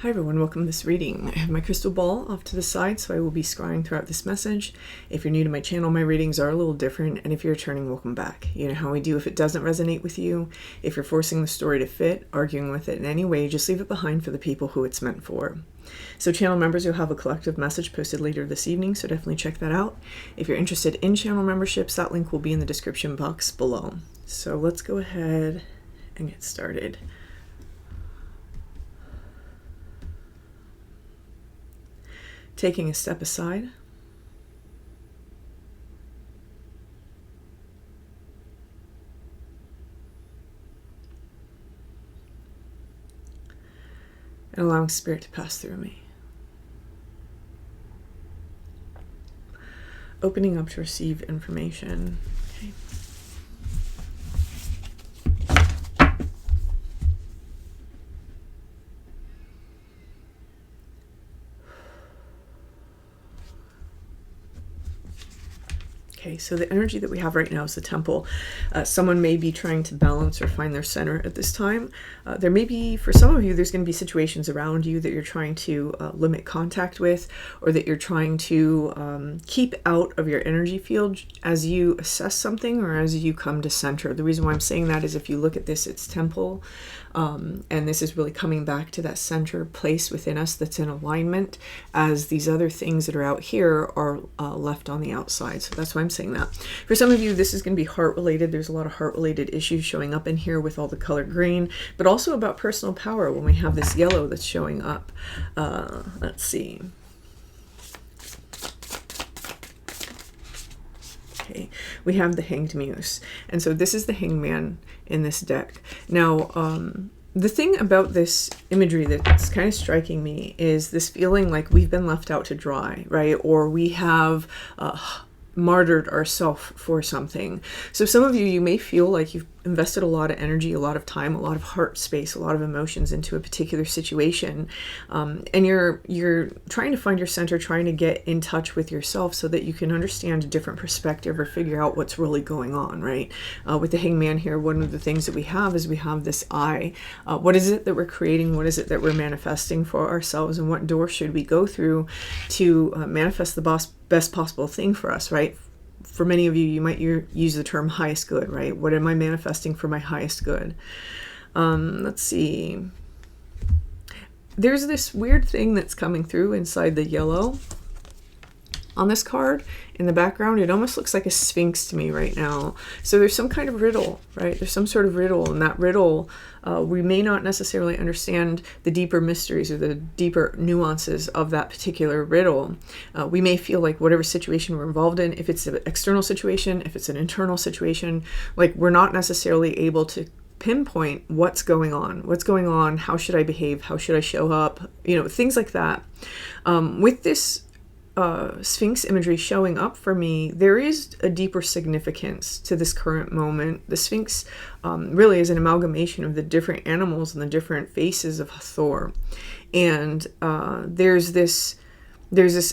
Hi everyone, welcome to this reading. I have my crystal ball off to the side, so I will be scrying throughout this message. If you're new to my channel, my readings are a little different, and if you're returning, welcome back. You know how we do if it doesn't resonate with you. If you're forcing the story to fit, arguing with it in any way, just leave it behind for the people who it's meant for. So channel members, you'll have a collective message posted later this evening, so definitely check that out. If you're interested in channel memberships, that link will be in the description box below. So let's go ahead and get started. Taking a step aside, and allowing spirit to pass through me. Opening up to receive information. Okay. Okay, so the energy that we have right now is the temple. Someone may be trying to balance or find their center at this time. There may be, for some of you, there's going to be situations around you that you're trying to limit contact with, or that you're trying to keep out of your energy field as you assess something or as you come to center. The reason why I'm saying that is if you look at this, it's temple. And this is really coming back to that center place within us that's in alignment, as these other things that are out here are left on the outside. So that's why I'm saying that. For some of you, this is going to be heart related. There's a lot of heart related issues showing up in here with all the color green, but also about personal power when we have this yellow that's showing up. Let's see. Okay, we have the Hanged Muse, and so this is the hangman in this deck. Now, the thing about this imagery that's kind of striking me is this feeling like we've been left out to dry, right? Or we have martyred ourselves for something. So some of you, you may feel like you've invested a lot of energy, a lot of time, a lot of heart space, a lot of emotions into a particular situation, and you're trying to find your center, trying to get in touch with yourself so that you can understand a different perspective or figure out what's really going on, right? With the hangman here, one of the things that we have is we have this I. What is it that we're creating? What is it that we're manifesting for ourselves? And what door should we go through to manifest the best possible thing for us, right? For many of you, you might use the term highest good, right? What am I manifesting for my highest good? Let's see. There's this weird thing that's coming through inside the yellow on this card. In the background, it almost looks like a sphinx to me right now. So there's some kind of riddle, right? There's some sort of riddle, and that riddle, we may not necessarily understand the deeper mysteries or the deeper nuances of that particular riddle. We may feel like whatever situation we're involved in, if it's an external situation, if it's an internal situation, like we're not necessarily able to pinpoint what's going on, how should I behave, how should I show up, you know, things like that. With this Sphinx imagery showing up for me, there is a deeper significance to this current moment. The Sphinx really is an amalgamation of the different animals and the different faces of Hathor. And there's this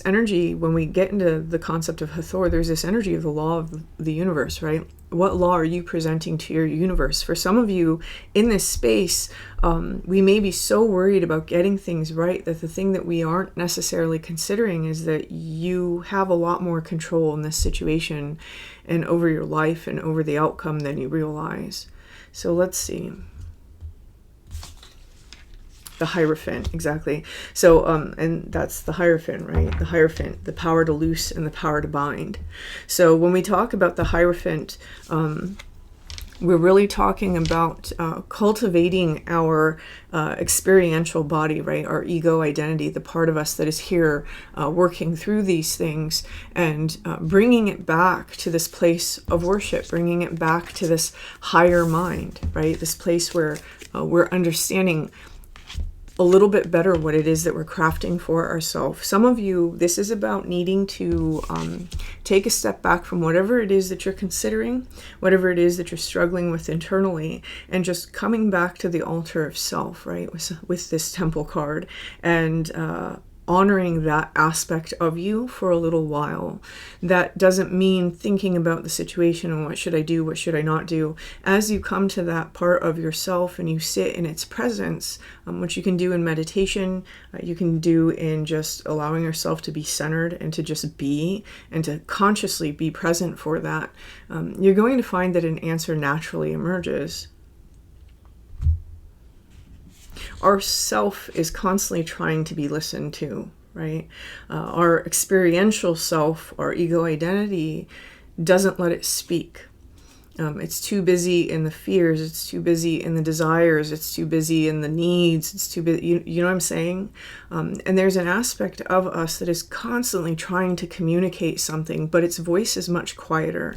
energy, when we get into the concept of Hathor, there's this energy of the law of the universe, right? What law are you presenting to your universe? For some of you in this space, we may be so worried about getting things right that the thing that we aren't necessarily considering is that you have a lot more control in this situation and over your life and over the outcome than you realize. So let's see. The hierophant, exactly. So, and that's the hierophant, right? The hierophant, the power to loose and the power to bind. So when we talk about the hierophant, we're really talking about cultivating our experiential body, right? Our ego identity, the part of us that is here working through these things and bringing it back to this place of worship, bringing it back to this higher mind, right? This place where we're understanding a little bit better what it is that we're crafting for ourselves. Some of you, this is about needing to take a step back from whatever it is that you're considering, whatever it is that you're struggling with internally, and just coming back to the altar of self, right? With this temple card, and honoring that aspect of you for a little while. That doesn't mean thinking about the situation and what should I do, what should I not do. As you come to that part of yourself and you sit in its presence, which you can do in meditation, you can do in just allowing yourself to be centered and to just be and to consciously be present for that, you're going to find that an answer naturally emerges. Our self is constantly trying to be listened to, right? Our experiential self, our ego identity, doesn't let it speak. It's too busy in the fears, it's too busy in the desires, it's too busy in the needs, it's too busy, you know what I'm saying? And there's an aspect of us that is constantly trying to communicate something, but its voice is much quieter.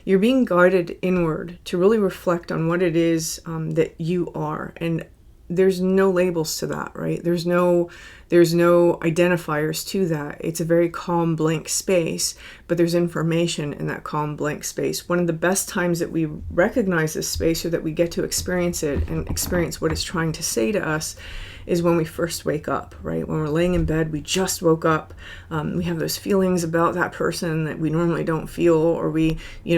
You're being guided inward to really reflect on what it is that you are. And there's no labels to that, right? There's no identifiers to that. It's a very calm, blank space, but there's information in that calm, blank space. One of the best times that we recognize this space, or that we get to experience it and experience what it's trying to say to us, is when we first wake up, right? When we're laying in bed, we just woke up. We have those feelings about that person that we normally don't feel, or we,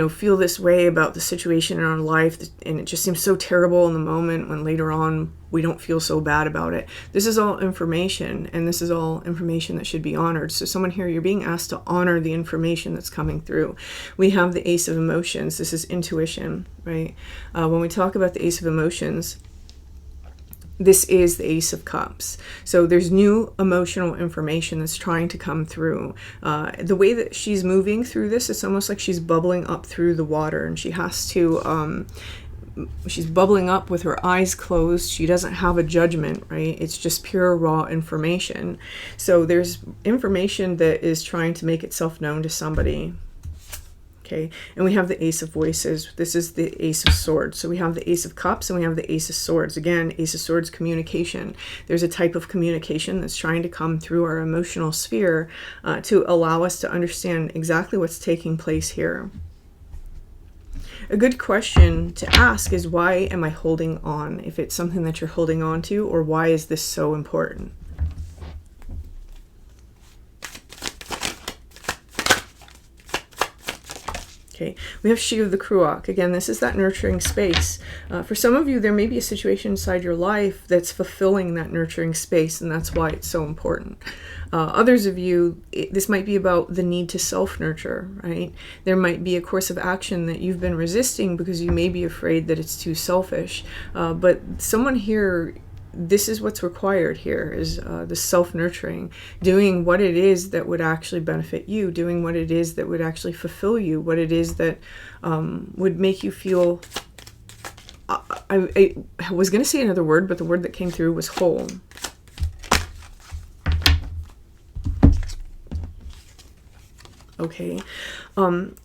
feel this way about the situation in our life, and it just seems so terrible in the moment, when later on we don't feel so bad about it. This is all information, and this is all information that should be honored. So someone here, you're being asked to honor the information that's coming through. We have the Ace of Emotions. This is intuition, right? When we talk about the Ace of Emotions, this is the Ace of Cups. So there's new emotional information that's trying to come through. The way that she's moving through this, it's almost like she's bubbling up through the water, and she has to, she's bubbling up with her eyes closed. She doesn't have a judgment, right? It's just pure raw information. So there's information that is trying to make itself known to somebody. Okay, and we have the Ace of Voices. This is the Ace of Swords. So we have the Ace of Cups and we have the Ace of Swords. Again, Ace of Swords, communication. There's a type of communication that's trying to come through our emotional sphere to allow us to understand exactly what's taking place here. A good question to ask is, why am I holding on? If it's something that you're holding on to, or why is this so important? Okay, we have She of the Cruach. Again, this is that nurturing space. For some of you, there may be a situation inside your life that's fulfilling that nurturing space, and that's why it's so important. Others of you, this might be about the need to self-nurture, right? There might be a course of action that you've been resisting because you may be afraid that it's too selfish. But someone here, this is what's required here, is the self-nurturing, doing what it is that would actually benefit you, doing what it is that would actually fulfill you, what it is that would make you feel, I was going to say another word, but the word that came through was whole. Okay,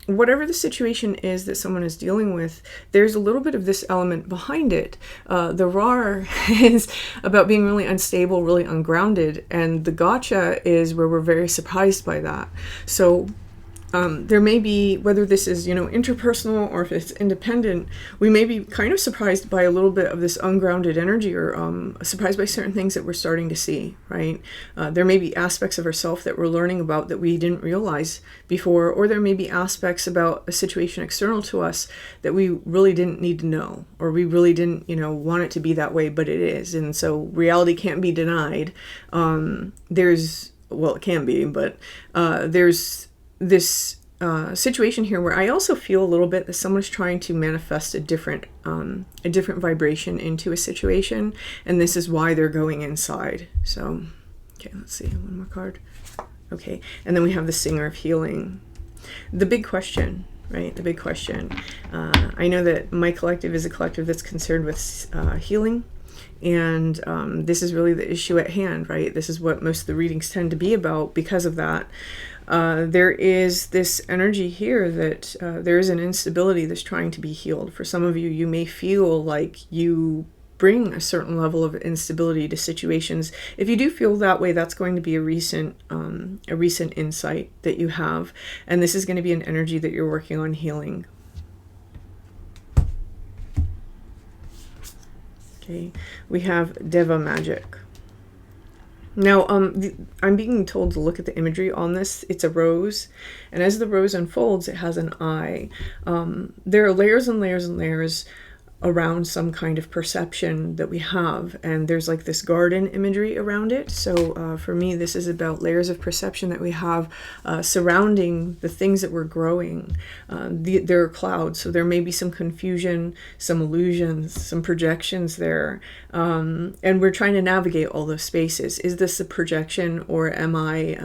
whatever the situation is that someone is dealing with, there's a little bit of this element behind it. The Rar is about being really unstable, really ungrounded, and the gotcha is where we're very surprised by that. So there may be, whether this is, interpersonal or if it's independent, we may be kind of surprised by a little bit of this ungrounded energy, or surprised by certain things that we're starting to see, right? There may be aspects of ourselves that we're learning about that we didn't realize before, or there may be aspects about a situation external to us that we really didn't need to know, or we really didn't, want it to be that way, but it is. And so reality can't be denied. Well, it can be, but there's this situation here where I also feel a little bit that someone's trying to manifest a different vibration into a situation, and this is why they're going inside. So, okay, let's see, one more card. Okay, and then we have the Singer of Healing. The big question, right? The big question. I know that my collective is a collective that's concerned with healing. And this is really the issue at hand, right? This is what most of the readings tend to be about because of that. There is this energy here that there is an instability that's trying to be healed. For some of you, you may feel like you bring a certain level of instability to situations. If you do feel that way, that's going to be a recent insight that you have. And this is going to be an energy that you're working on healing. Okay, we have Deva Magic. Now, I'm being told to look at the imagery on this. It's a rose, and as the rose unfolds, it has an eye. There are layers and layers and layers around some kind of perception that we have, and there's like this garden imagery around it. So for me, this is about layers of perception that we have surrounding the things that we're growing. There are clouds, so there may be some confusion, some illusions, some projections there, and we're trying to navigate all those spaces. Is this a projection, or am I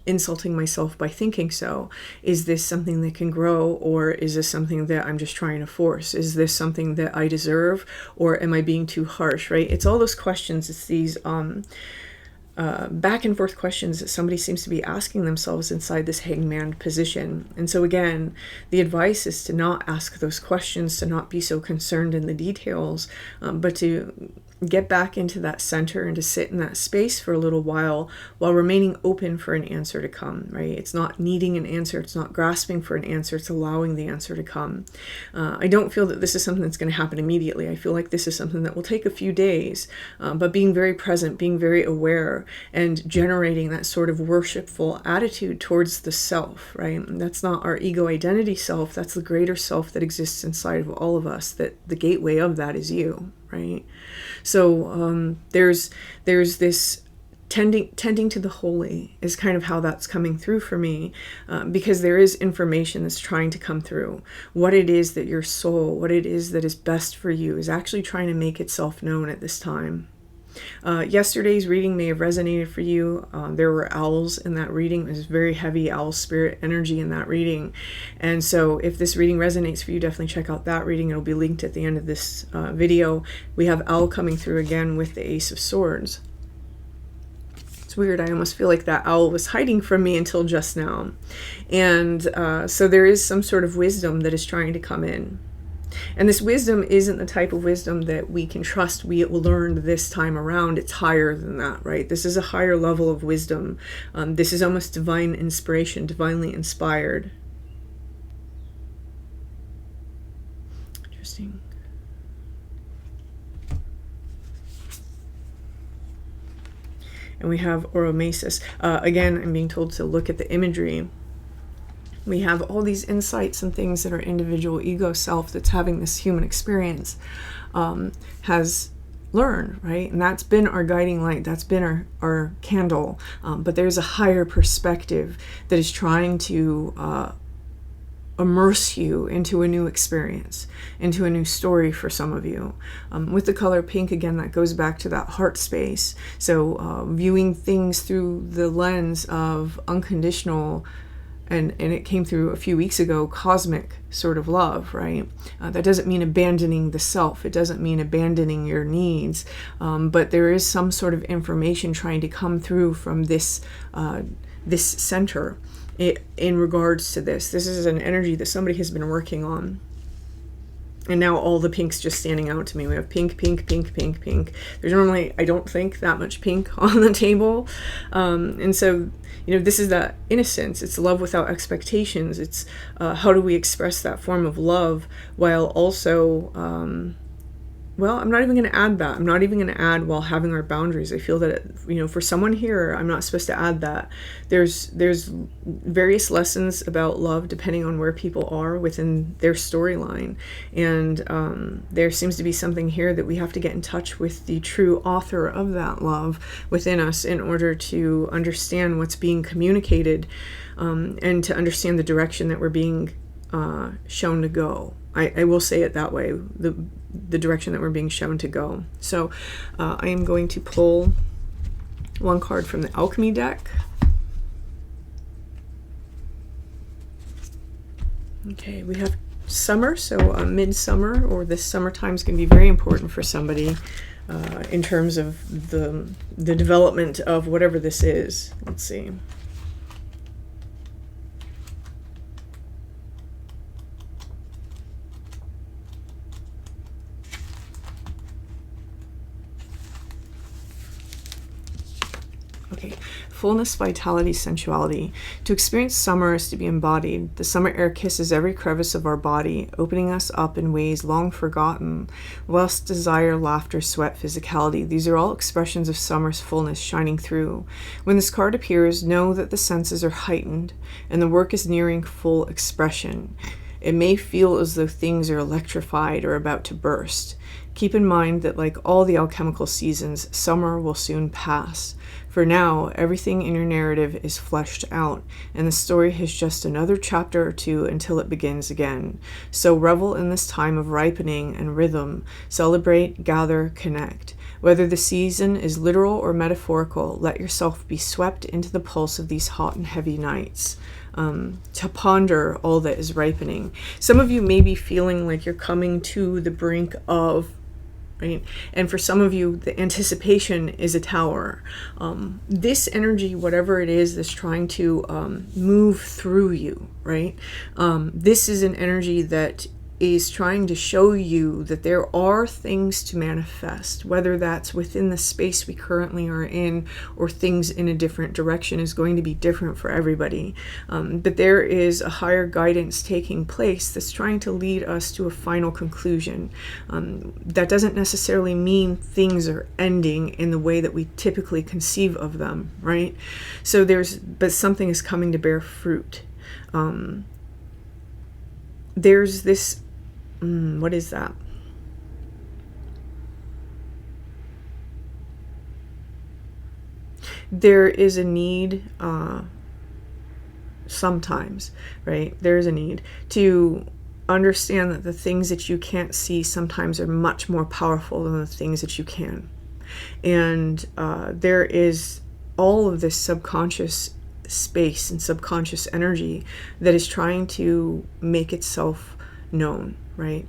insulting myself by thinking so? Is this something that can grow, or is this something that I'm just trying to force? Is this something that I deserve, or am I being too harsh, right? It's all those questions. It's these back and forth questions that somebody seems to be asking themselves inside this hangman position. And so again, the advice is to not ask those questions, to not be so concerned in the details, but to get back into that center and to sit in that space for a little while remaining open for an answer to come, right? It's not needing an answer. It's not grasping for an answer. It's allowing the answer to come. I don't feel that this is something that's going to happen immediately. I feel like this is something that will take a few days, but being very present, being very aware, and generating that sort of worshipful attitude towards the self, right? And that's not our ego identity self. That's the greater self that exists inside of all of us, that the gateway of that is you, right? So there's this tending to the holy is kind of how that's coming through for me, because there is information that's trying to come through. What it is that your soul, what it is that is best for you, is actually trying to make itself known at this time. Yesterday's reading may have resonated for you. There were owls in that reading. There's very heavy owl spirit energy in that reading. And so if this reading resonates for you, definitely check out that reading. It'll be linked at the end of this video. We have owl coming through again with the Ace of Swords. It's weird. I almost feel like that owl was hiding from me until just now. And so there is some sort of wisdom that is trying to come in. And this wisdom isn't the type of wisdom that we can trust we learned this time around. It's higher than that, right? This is a higher level of wisdom. This is almost divine inspiration, divinely inspired. Interesting. And we have oromesis. Again, I'm being told to look at the imagery. We have all these insights and things that our individual ego self that's having this human experience has learned, right? And that's been our guiding light. That's been our candle. But there's a higher perspective that is trying to immerse you into a new experience, into a new story for some of you. With the color pink, again, that goes back to that heart space. So viewing things through the lens of unconditional, and it came through a few weeks ago, cosmic sort of love, right? That doesn't mean abandoning the self. It doesn't mean abandoning your needs. But there is some sort of information trying to come through from this center in regards to this. This is an energy that somebody has been working on. And now all the pink's just standing out to me. We have pink, pink, pink, pink, pink. There's normally, I don't think, that much pink on the table. And so, this is that innocence. It's love without expectations. It's how do we express that form of love while also, well, I'm not even going to add that. I'm not even going to add while having our boundaries. I feel that, for someone here, I'm not supposed to add that. There's various lessons about love depending on where people are within their storyline. And there seems to be something here that we have to get in touch with the true author of that love within us in order to understand what's being communicated, and to understand the direction that we're being shown to go. I will say it that way, the direction that we're being shown to go. So I am going to pull one card from the Alchemy deck. Okay, we have summer, so midsummer, or this summertime, is going to be very important for somebody in terms of the development of whatever this is. Let's see. Okay, fullness, vitality, sensuality. To experience summer is to be embodied. The summer air kisses every crevice of our body, opening us up in ways long forgotten. Lust, desire, laughter, sweat, physicality. These are all expressions of summer's fullness shining through. When this card appears, know that the senses are heightened and the work is nearing full expression. It may feel as though things are electrified or about to burst. Keep in mind that, like all the alchemical seasons, summer will soon pass. For now, everything in your narrative is fleshed out, and the story has just another chapter or two until it begins again. So revel in this time of ripening and rhythm. Celebrate, gather, connect. Whether the season is literal or metaphorical, let yourself be swept into the pulse of these hot and heavy nights. To ponder all that is ripening. Some of you may be feeling like you're coming to the brink of, right? And for some of you, the anticipation is a tower. This energy, whatever it is that's trying to move through you, right? This is an energy that is trying to show you that there are things to manifest, whether that's within the space we currently are in or things in a different direction is going to be different for everybody. But there is a higher guidance taking place that's trying to lead us to a final conclusion. That doesn't necessarily mean things are ending in the way that we typically conceive of them, right? So but something is coming to bear fruit. There's this, what is that? There is a need, sometimes, right? There is a need to understand that the things that you can't see sometimes are much more powerful than the things that you can. And there is all of this subconscious space and subconscious energy that is trying to make itself known, right?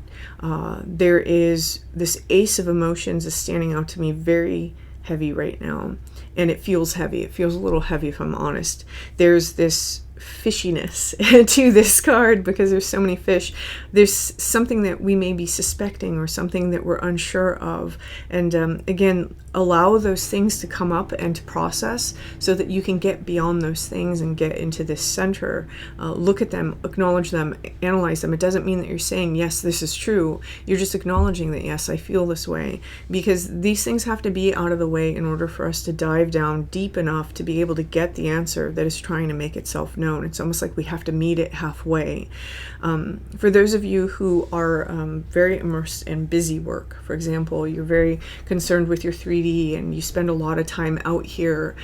There is this ace of emotions is standing out to me very heavy right now, and it feels heavy. It feels a little heavy, if I'm honest. There's this fishiness to this card because there's so many fish. There's something that we may be suspecting or something that we're unsure of. And again, allow those things to come up and to process so that you can get beyond those things and get into this center. Look at them, acknowledge them, analyze them. It doesn't mean that you're saying, yes, this is true. You're just acknowledging that, yes, I feel this way, because these things have to be out of the way in order for us to dive down deep enough to be able to get the answer that is trying to make itself known. It's almost like we have to meet it halfway. For those of you who are very immersed in busy work, for example, you're very concerned with your 3D and you spend a lot of time out here,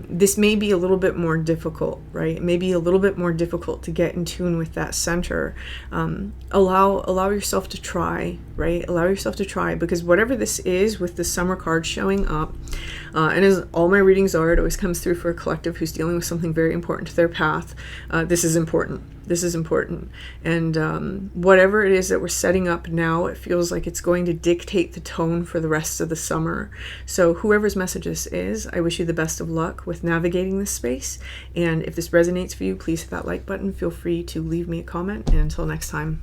this may be a little bit more difficult, right? It may be a little bit more difficult to get in tune with that center. Allow yourself to try, right? Allow yourself to try, because whatever this is with the summer card showing up, and as all my readings are, it always comes through for a collective who's dealing with something very important to their path. This is important. This is important. And whatever it is that we're setting up now, it feels like it's going to dictate the tone for the rest of the summer. So whoever's message this is, I wish you the best of luck with navigating this space. And if this resonates for you, please hit that like button. Feel free to leave me a comment. And until next time.